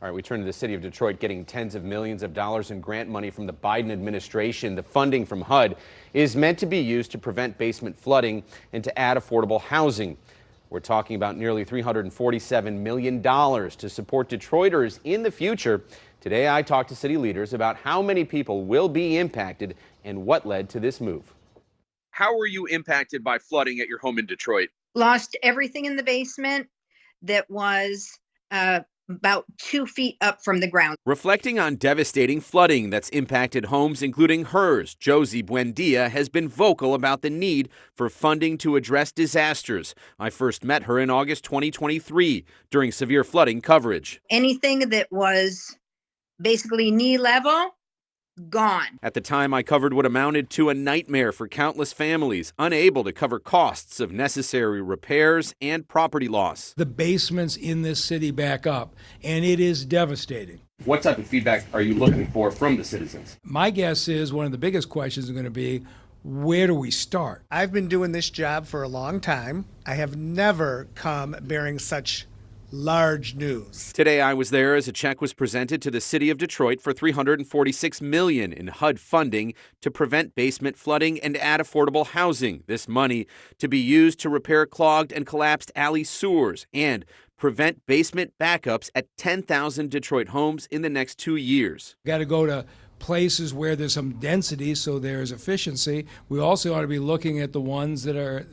All right, we turn to the city of Detroit getting tens of millions of dollars in grant money from the Biden administration. The funding from HUD is meant to be used to prevent basement flooding and to add affordable housing. We're talking about nearly $347 million to support Detroiters in the future. Today, I talked to city leaders about how many people will be impacted and what led to this move. How were you impacted by flooding at your home in Detroit? Lost everything in the basement that was about 2 feet up from the ground. Reflecting on devastating flooding that's impacted homes, including hers, Josie Buendia has been vocal about the need for funding to address disasters. I first met her in August 2023 during severe flooding coverage. Anything that was basically knee level, gone. At the time, I covered what amounted to a nightmare for countless families, unable to cover costs of necessary repairs and property loss. The basements in this city back up, and it is devastating. What type of feedback are you looking for from the citizens? My guess is one of the biggest questions is going to be, where do we start? I've been doing this job for a long time. I have never come bearing such large news. Today I was there as a check was presented to the city of Detroit for $346 million in HUD funding to prevent basement flooding and add affordable housing. This money to be used to repair clogged and collapsed alley sewers and prevent basement backups at 10,000 Detroit homes in the next 2 years. Got to go to places where there's some density so there's efficiency. We also ought to be looking at the ones that are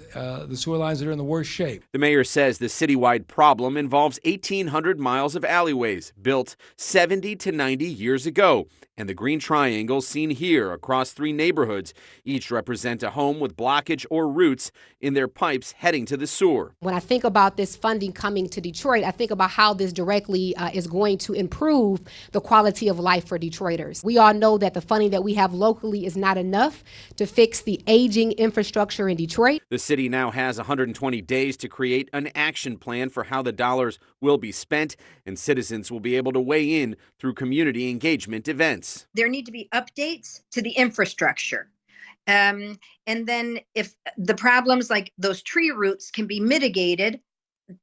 the sewer lines that are in the worst shape. The mayor says the citywide problem involves 1,800 miles of alleyways built 70 to 90 years ago. And the green triangles seen here across 3 neighborhoods each represent a home with blockage or roots in their pipes heading to the sewer. When I think about this funding coming to Detroit, I think about how this directly is going to improve the quality of life for Detroiters. We all know that the funding that we have locally is not enough to fix the aging infrastructure in Detroit. The city now has 120 days to create an action plan for how the dollars will be spent, and citizens will be able to weigh in through community engagement events. There need to be updates to the infrastructure. And then if the problems like those tree roots can be mitigated,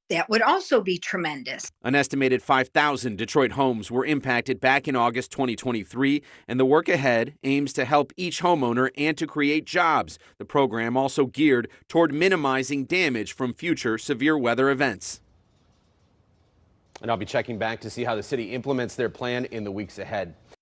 that would also be tremendous. An estimated 5,000 Detroit homes were impacted back in August 2023, and the work ahead aims to help each homeowner and to create jobs. The program also geared toward minimizing damage from future severe weather events. And I'll be checking back to see how the city implements their plan in the weeks ahead.